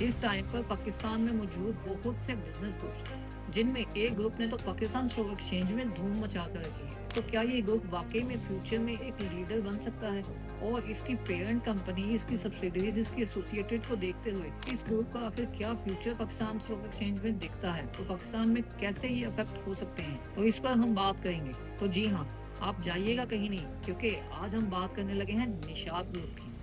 इस टाइम पर पाकिस्तान में मौजूद बहुत से बिजनेस ग्रुप्स जिनमें एक ग्रुप ने तो पाकिस्तान स्टॉक एक्सचेंज में धूम मचा कर रखी है। तो क्या ये ग्रुप वाकई में फ्यूचर में एक लीडर बन सकता है? और इसकी पेरेंट कंपनी, इसकी सब्सिडीज, इसकी एसोसिएटेड को देखते हुए इस ग्रुप का आखिर क्या फ्यूचर पाकिस्तान स्टॉक एक्सचेंज में दिखता है? तो पाकिस्तान में कैसे ये अफेक्ट हो सकते हैं, तो इस पर हम बात करेंगे। तो जी हाँ, आप जाइएगा कहीं नहीं, क्योंकि आज हम बात करने लगे हैं निशात ग्रुप की।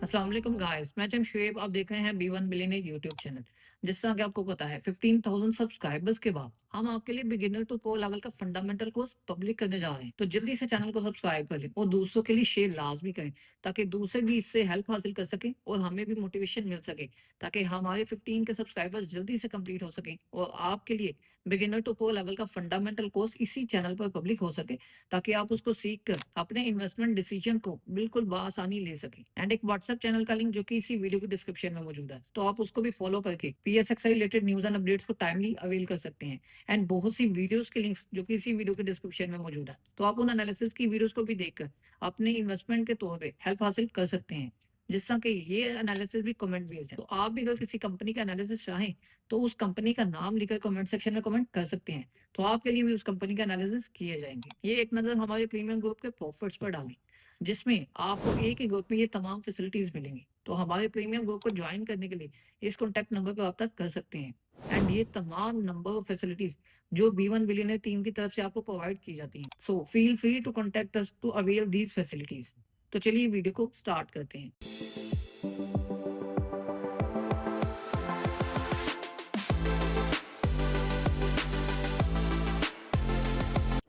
अस्सलाम वालेकुम गाइस, मैं जमशेद, आप देख रहे हैं B1 बिलियनर यूट्यूब चैनल। जिस तरह कि आपको पता है, 15,000 सब्सक्राइबर्स के बाद हम आपके लिए बिगिनर टू प्रो लेवल का फंडामेंटल कोर्स पब्लिक करने जा रहे हैं। तो जल्दी से चैनल को सब्सक्राइब कर लें और दूसरों के लिए शेयर लाजमी करें, ताकि दूसरे भी इससे हेल्प हासिल कर सकें और हमें भी मोटिवेशन मिल सके, ताकि हमारे 15 के सब्सक्राइबर्स जल्दी से कंप्लीट हो सकें और आपके लिए बिगिनर टू प्रो लेवल का फंडामेंटल कोर्स इसी चैनल पर पब्लिक हो सके, ताकि आप उसको सीख कर अपने इन्वेस्टमेंट डिसीजन को बिल्कुल बआसानी ले सकें। एंड एक व्हाट्सएप चैनल का लिंक जो कि इसी वीडियो के डिस्क्रिप्शन में मौजूद है, तो आप उसको भी फॉलो करके PSXI related news and updates को टाइमली अवेल कर सकते हैं। एंड बहुत सी वीडियोस के लिंक्स जो कि इसी वीडियो के डिस्क्रिप्शन में मौजूद है, तो आप उन एनालिसिस की वीडियोस को भी देखकर अपने इन्वेस्टमेंट के तौर पे हेल्प हासिल कर सकते हैं। जिस तरह के ये एनालिसिस भी कमेंट बेस्ड है, तो आप भी अगर किसी कंपनी का एनालिसिस चाहें तो उस कंपनी का नाम लिखकर कमेंट सेक्शन में कमेंट कर सकते हैं, तो आपके लिए भी उस कंपनी का एनालिसिस किए जाएंगे। ये एक नज़र हमारे प्रीमियम ग्रुप के प्रॉफिट्स पर डालें, जिसमें आपको एक ही ग्रुप में ये तमाम फैसिलिटीज मिलेंगी। तो हमारे प्रीमियम ग्रुप को ज्वाइन करने के लिए इस कॉन्टैक्ट नंबर पर आप तक कर सकते हैं। एंड ये तमाम नंबर ऑफ फैसिलिटीज जो B1 बिलियनर टीम की तरफ से आपको प्रोवाइड की जाती हैं, so feel free to contact us to avail these facilities. तो चलिए वीडियो को स्टार्ट करते हैं।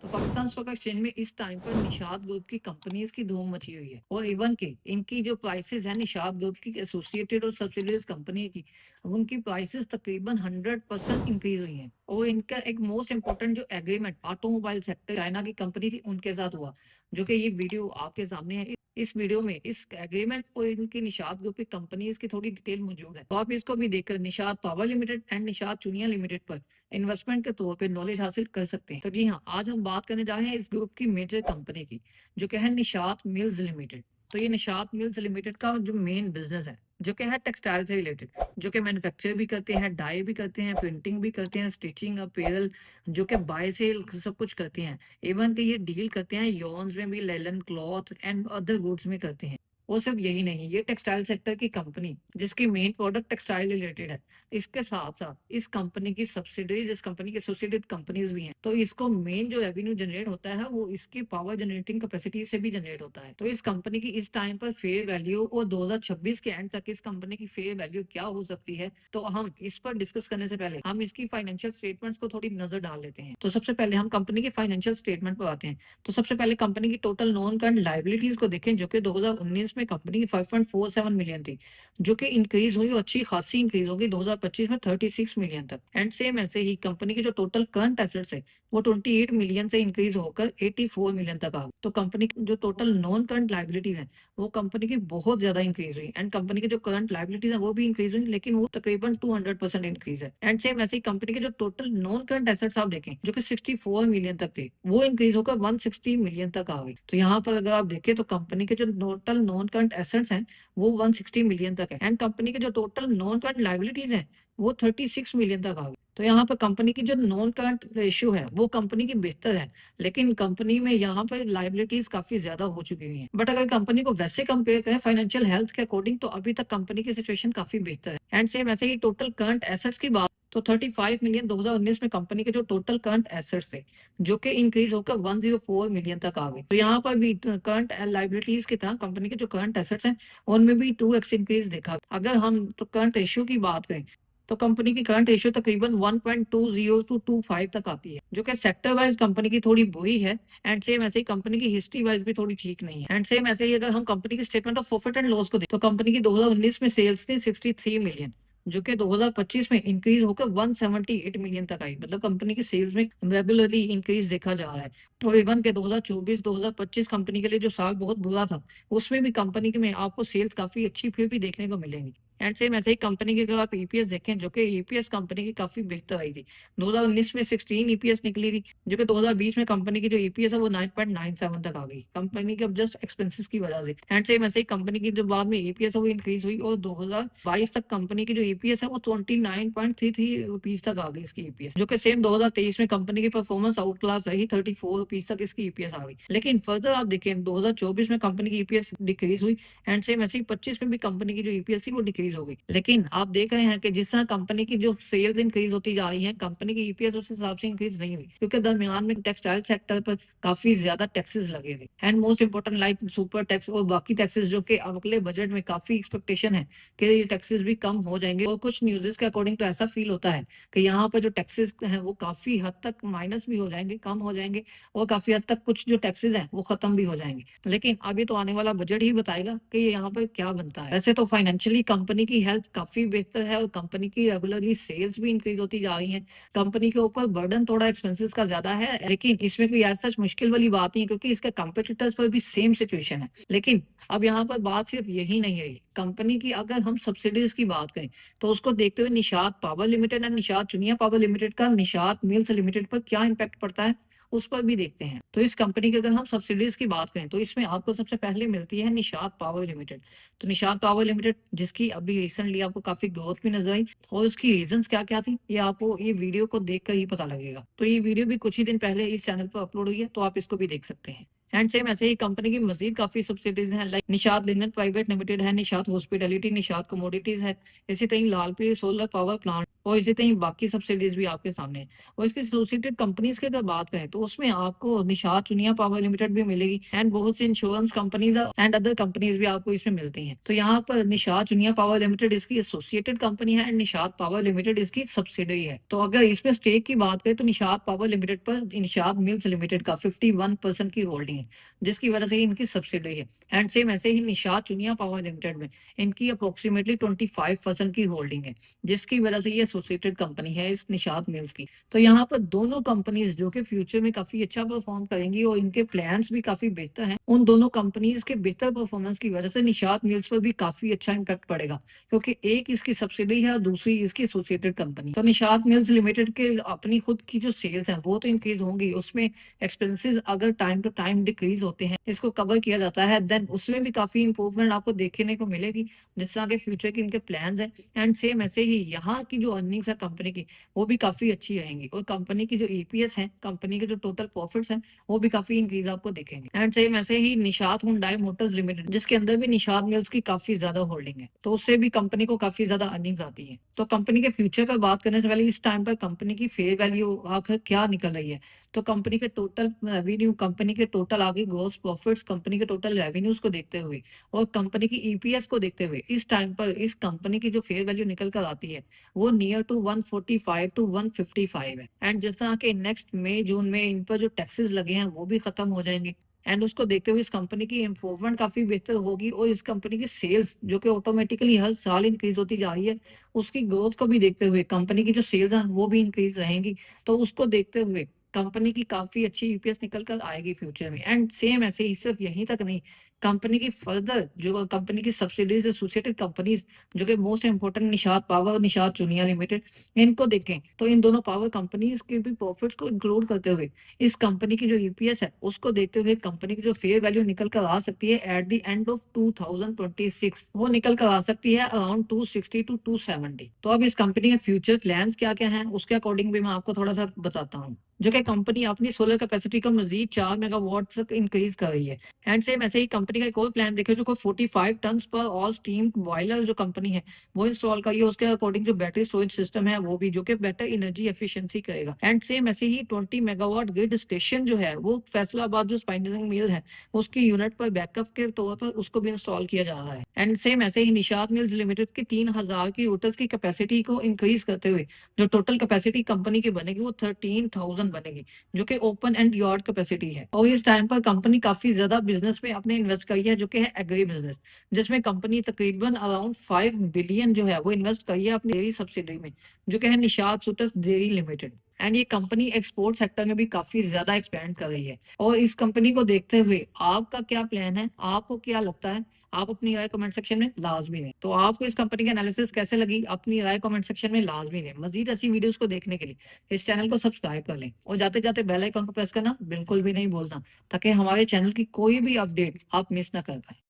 तो पाकिस्तान स्टॉक एक्सचेंज में इस टाइम पर निशात ग्रुप की कंपनीज की धूम मची हुई है, और इवन के इनकी जो प्राइसेस है निशात ग्रुप की एसोसिएटेड और सब्सिडीज कंपनी की, उनकी प्राइसेस तकरीबन 100% इंक्रीज हुई हैं। और इनका एक मोस्ट इंपोर्टेंट जो एग्रीमेंट ऑटोमोबाइल सेक्टर चाइना की कंपनी थी उनके साथ हुआ, जो कि ये वीडियो आपके सामने है। इस वीडियो में इस एग्रीमेंट और इनकी निशात ग्रुप की कंपनीज की थोड़ी डिटेल मौजूद है, तो आप इसको भी देखकर Nishat power limited and Nishat Chunian limited पर इन्वेस्टमेंट के तौर पे नॉलेज हासिल कर सकते हैं। तो जी हाँ, आज हम बात करने जा रहे हैं इस ग्रुप की मेजर कंपनी की, जो कि है निशात मिल्स लिमिटेड। तो ये निशात मिल्स लिमिटेड का जो मेन बिजनेस है, जो कि है टेक्सटाइल से रिलेटेड, जो कि मैन्युफैक्चर भी करते हैं, डाई भी करते हैं, प्रिंटिंग भी करते हैं, स्टिचिंग, अपीयरल, जो कि बाय सेल सब कुछ करते हैं। इवन कि ये डील करते हैं यॉन्स में भी, लेलन क्लॉथ एंड अदर गुड्स में करते हैं। वो सब यही नहीं, ये टेक्सटाइल सेक्टर की कंपनी जिसकी मेन प्रोडक्ट टेक्सटाइल रिलेटेड है, इसके साथ साथ इस कंपनी की सब्सिडीज, इस कंपनी की एसोसिएटेड कंपनीज भी हैं। तो इसको मेन जो रेवेन्यू जनरेट होता है वो इसकी पावर जनरेटिंग कैपेसिटी से भी जनरेट होता है। तो इस कंपनी की इस टाइम पर फेयर वैल्यू और 2026 के एंड तक इस कंपनी की फेयर वैल्यू क्या हो सकती है, तो हम इस पर डिस्कस करने से पहले हम इसकी फाइनेंशियल स्टेटमेंट्स को थोड़ी नजर डाल लेते हैं। तो सबसे पहले हम कंपनी के फाइनेंशियल स्टेटमेंट पर आते हैं। तो सबसे पहले कंपनी की टोटल नॉन करंट लाइबिलिटीज को देखें, जो कि 2019 में कंपनी की 5.47 मिलियन थी, जो कि इंक्रीज हुई और अच्छी खासी इंक्रीज होगी 2025 में 36 मिलियन तक। एंड सेम ऐसे ही कंपनी की जो टोटल करंट एसेट्स है वो 28 मिलियन से इंक्रीज होकर 84 मिलियन तक आ गई। तो कंपनी की जो टोटल नॉन करंट लाइबिलिटीज है वो कंपनी की बहुत ज्यादा इंक्रीज हुई। एंड कंपनी की जो करंट लाइबिलिटीज है वो भी इंक्रीज हुई, लेकिन वो तकरीबन 200% इंक्रीज है। एंड सेम ऐसे ही कंपनी के जो टोटल नॉन करंट एसेट्स आप देखें, जो कि 64 मिलियन तक थे, वो इंक्रीज होकर 160 मिलियन तक आ गई। तो यहाँ पर अगर आप देखें तो कंपनी के जो टोटल नॉन करंट एसेट्स हैं वो 160 मिलियन तक है। एंड कंपनी के जो टोटल नॉन करंट लाइबिलिटीज है वो 36 मिलियन तक आ गई। तो यहाँ पर कंपनी की जो नॉन करंट रेशियो है वो कंपनी की बेहतर है, लेकिन कंपनी में यहाँ पर लाइबिलिटीज काफी ज्यादा हो चुकी हुई हैं। बट अगर कंपनी को वैसे कंपेयर करें फाइनेंशियल हेल्थ के अकॉर्डिंग, तो अभी तक कंपनी की सिचुएशन काफी बेहतर है। एंड सेम ऐसे ही टोटल करंट एसेट्स की बात, तो 35 मिलियन 2019 में कंपनी के जो टोटल करंट एसेट्स थे, जो कि इंक्रीज होकर 104 मिलियन तक आ गए। तो यहाँ पर भी करंट लाइबिलिटीज की तरह कंपनी के जो करंट एसेट्स हैं उनमें भी 2x इंक्रीज देखा। अगर हम तो करंट रेशियो की बात करें, तो कंपनी की करंट रेशियो तकरीबन 1.20 टू 25 तक आती है, जो कि सेक्टर वाइज कंपनी की थोड़ी बुरी है। एंड सेम ऐसे ही कंपनी की हिस्ट्री वाइज भी थोड़ी ठीक नहीं है। एंड सेम ऐसे ही अगर हम कंपनी की statement of profit and loss को देखें, तो कंपनी की 2019 में सेल्स थी 63 मिलियन, जो कि 2025 में इंक्रीज होकर 178 मिलियन तक आई। मतलब कंपनी की सेल्स में रेगुलरली इंक्रीज देखा जा रहा है। और इवन के 2024-2025 कंपनी के लिए जो साल बहुत बुरा था, उसमें भी कंपनी में आपको सेल्स काफी अच्छी फिर भी देखने को मिलेंगी। एंड सेम ऐसे ही कंपनी की अगर आप ईपीएस देखें, जो कि ईपीएस कंपनी की काफी बेहतर आई थी। 2019 में 16 ईपीएस निकली थी, जो कि 2020 में कंपनी की जो ईपीएस है वो 9.97 तक आ गई, कंपनी के अब जस्ट एक्सपेंसेस की वजह से। एंड सेम ऐसे ही कंपनी की जो बाद में ईपीएस है वो इंक्रीज हुई, और 2022 तक कंपनी की जो ईपीएस है वो 29.33 रुपीज तक आ गई इसकी ईपीएस, जो कि सेम 2023 में कंपनी की परफॉर्मेंस आउट क्लास रही, 34 रुपीज तक इसकी ईपीएस आ गई। लेकिन फर्दर आप देखें 2024 में कंपनी की ईपीएस डिक्रीज हुई, एंड सेम ऐसे ही 25 में भी कंपनी की जो ईपीएस थी वो डिक्रीज हो गई। लेकिन आप देख रहे हैं कि जिस तरह कंपनी की जो सेल्स इंक्रीज होती जा रही है, कंपनी की ईपीएस उस हिसाब से इंक्रीज नहीं हुई, क्योंकि दरमियान में टेक्सटाइल सेक्टर पर काफी ज्यादा टैक्सेस लगे थे, and most important like super tax और बाकी टैक्सेस, जो कि अगले बजट में काफी एक्सपेक्टेशन है कि ये टैक्सेस भी कम हो जाएंगे। और कुछ न्यूज़ के अकॉर्डिंग तो ऐसा फील होता है कि यहाँ पर जो टैक्सेस हैं वो काफी हद तक माइनस भी हो जाएंगे, कम हो जाएंगे, और काफी हद तक कुछ जो टैक्सेस हैं वो खत्म भी हो जाएंगे। लेकिन अभी तो आने वाला बजट ही बताएगा कि ये यहाँ पर क्या बनता है। वैसे तो फाइनेंशियली कंपनी की हेल्थ काफी बेहतर है, और कंपनी की रेगुलरली सेल्स भी इंक्रीज होती जा रही है। कंपनी के ऊपर बर्डन थोड़ा एक्सपेंसेस का ज्यादा है, लेकिन इसमें कोई ऐसा मुश्किल वाली बात नहीं है, क्योंकि इसके कंपटीटर्स पर भी सेम सिचुएशन है। लेकिन अब यहाँ पर बात सिर्फ यही नहीं है, कंपनी की अगर हम सब्सिडीज की बात करें तो उसको देखते हुए Nishat power limited and Nishat Chuniya power limited का निषाद मिल्स लिमिटेड पर क्या इम्पैक्ट पड़ता है, उस पर भी देखते हैं। तो इस कंपनी की अगर हम सब्सिडीज की बात करें तो इसमें आपको सबसे पहले मिलती है निषाद पावर लिमिटेड। तो निषाद पावर लिमिटेड जिसकी अभी रिसेंटली आपको काफी ग्रोथ भी नजर आई, और उसकी रीजंस क्या क्या थी ये आपको ये वीडियो को देखकर ही पता लगेगा। तो ये वीडियो भी कुछ ही दिन पहले इस चैनल पर अपलोड हुई है, तो आप इसको भी देख सकते हैं। एंड सेम ऐसे ही कंपनी की मजीद काफी सब्सिडीज हैं, like Nishad linen private limited है, निषाद हॉस्पिटैलिटी, निषाद कमोडिटीज है, इसी तरह लालपीर सोलर पावर प्लांट, और इसी तरह बाकी सब्सिडीज भी आपके सामने है। और इसकी एसोसिएटेड कंपनीज की अगर बात करें तो उसमें आपको निषाद चुनिया पावर लिमिटेड भी मिलेगी, एंड बहुत सी insurance companies and other companies भी आपको इसमें मिलती हैं। तो यहाँ पर निषाद चुनिया पावर लिमिटेड इसकी एसोसिएटेड कंपनी है, एंड निषाद पावर लिमिटेड इसकी सब्सिडरी है। तो अगर इसमें स्टेक की बात करें तो निषाद पावर लिमिटेड पर निषाद मिल्स लिमिटेड का 51% की होल्डिंग है, जिसकी वजह से इनकी सब्सिडरी है। एंड सेम ऐसे ही निषाद चुनिया पावर लिमिटेड में इनकी अप्रोक्सीमेटली 25% की होल्डिंग है, जिसकी वजह से ये एसोसिएटेड कंपनी है इस निषाद मिल्स की। तो यहाँ पर दोनों कंपनीज जो कि फ्यूचर में काफी अच्छा परफॉर्म करेंगी और इनके प्लान्स भी काफी बेहतर हैं, उन दोनों कंपनीज के बेहतर परफॉर्मेंस की वजह से निषाद मिल्स पर भी काफी अच्छा इंपैक्ट पड़ेगा, क्योंकि एक इसकी सब्सिडी है और दूसरी इसकी एसोसिएटेड कंपनी। तो निषाद मिल्स लिमिटेड के अपनी खुद की जो सेल्स है वो तो इंक्रीज होंगी, उसमें एक्सपेंसेस अगर टाइम टू टाइम डिक्रीज होते हैं, इसको कवर किया जाता है, देन उसमें भी काफी इंप्रूवमेंट आपको देखने को मिलेगी, जिस तरह के फ्यूचर के इनके प्लान्स हैं। एंड सेम ऐसे ही यहाँ की जो अर्निंग्स है कंपनी की वो भी काफी अच्छी रहेंगी, और कंपनी की जो ईपीएस है, कंपनी के जो टोटल प्रॉफिट्स हैं वो भी काफी इंक्रीज आपको दिखेंगे। एंड सेम ऐसे ही निषाद हुंडई मोटर्स लिमिटेड, जिसके अंदर भी निषाद मिल्स की काफी ज्यादा होल्डिंग है, तो उससे भी कंपनी को काफी ज्यादा अर्निंग्स आती है। तो कंपनी के फ्यूचर पर बात करने से पहले इस टाइम पर कंपनी की फेयर वैल्यू आखिर क्या निकल रही है, तो कंपनी के टोटल रेवेन्यू, कंपनी के टोटल आगे ग्रॉस प्रॉफिट्स, कंपनी के टोटल रेवेन्यूज को देखते हुए और कंपनी की ईपीएस को देखते हुए इस टाइम पर इस कंपनी की जो फेयर वैल्यू निकल कर आती है वो नियर टू 145 टू 155 है। एंड जिस तरह के नेक्स्ट मई जून में इन पर जो टैक्सेस लगे हैं वो भी खत्म हो जाएंगे, एंड उसको देखते हुए इस कंपनी की इंप्रूवमेंट काफी बेहतर होगी, और इस कंपनी की सेल्स जो कि ऑटोमेटिकली हर साल इंक्रीज होती जा रही है, उसकी ग्रोथ को भी देखते हुए कंपनी की जो सेल्स हैं वो भी इंक्रीज रहेंगी। तो उसको देखते हुए कंपनी की काफी अच्छी ईपीएस निकल कर आएगी फ्यूचर में। एंड सेम ऐसे ही सिर्फ यहीं तक नहीं, कंपनी की फर्दर जो कंपनी की सब्सिडीज एसोसिएटेड कंपनीज, जो कि मोस्ट इंपोर्टेंट निषाद पावर और निषाद चुनिया लिमिटेड, इनको देखें तो इन दोनों पावर कंपनीज के भी प्रॉफिट्स को इंक्लूड करते हुए इस कंपनी की जो ईपीएस है उसको देखते हुए कंपनी की जो फेयर वैल्यू निकल कर आ सकती है एट द एंड ऑफ 2026, वो निकल कर आ सकती है अराउंड 260 टू 270। तो अब इस कंपनी के फ्यूचर प्लान्स क्या क्या हैं उसके अकॉर्डिंग भी मैं आपको थोड़ा सा बताता हूँ, जो कि कंपनी अपनी सोलर कैपेसिटी को मजीद 4 मेगावाट तक इंक्रीज कर रही है। एंड सेम ऐसे ही कंपनी का एक और प्लान देखे जो 45 टन पर ऑल स्टीम बॉयलर जो कंपनी है वो इंस्टॉल करी है, उसके अकॉर्डिंग जो बैटरी स्टोरेज सिस्टम है वो भी, जो कि बेटर एनर्जी एफिशिएंसी करेगा। एंड सेम ऐसे ही 20 मेगावाट ग्रिड स्टेशन जो है वो फैसलाबाद जो स्पाइनरिंग मिल है उसकी यूनिट पर बैकअप के तौर पर उसको भी इंस्टॉल किया जा रहा है। एंड सेम ऐसे ही निषाद मिल्स लिमिटेड की 3000 की रोटर्स की कैपेसिटी को इंक्रीज करते हुए जो टोटल कैपेसिटी कंपनी की बनेगी वो 13,000 बनेगी, जो कि ओपन एंड यार्ड कैपेसिटी है। और इस टाइम पर कंपनी काफी ज्यादा बिजनेस में अपने इन्वेस्ट करी है, जो कि है एग्री बिजनेस, जिसमें कंपनी तकरीबन अराउंड 5 बिलियन जो है वो इन्वेस्ट करी है अपनी डेयरी सब्सिडी में, जो कि है निषाद सुटस डेयरी लिमिटेड। एंड ये कंपनी एक्सपोर्ट सेक्टर में भी काफी ज्यादा एक्सपेंड कर रही है। और इस कंपनी को देखते हुए आपका क्या प्लान है, आपको क्या लगता है, आप अपनी राय कमेंट सेक्शन में लाजमी दें। तो आपको इस कंपनी की एनालिसिस कैसे लगी, अपनी राय कमेंट सेक्शन में लाजमी दें। मजीद ऐसी वीडियोस को देखने के लिए इस चैनल को सब्सक्राइब कर लें और जाते जाते बेल आइकन को प्रेस करना बिल्कुल भी नहीं भूलना, ताकि हमारे चैनल की कोई भी अपडेट आप मिस ना कर पाए।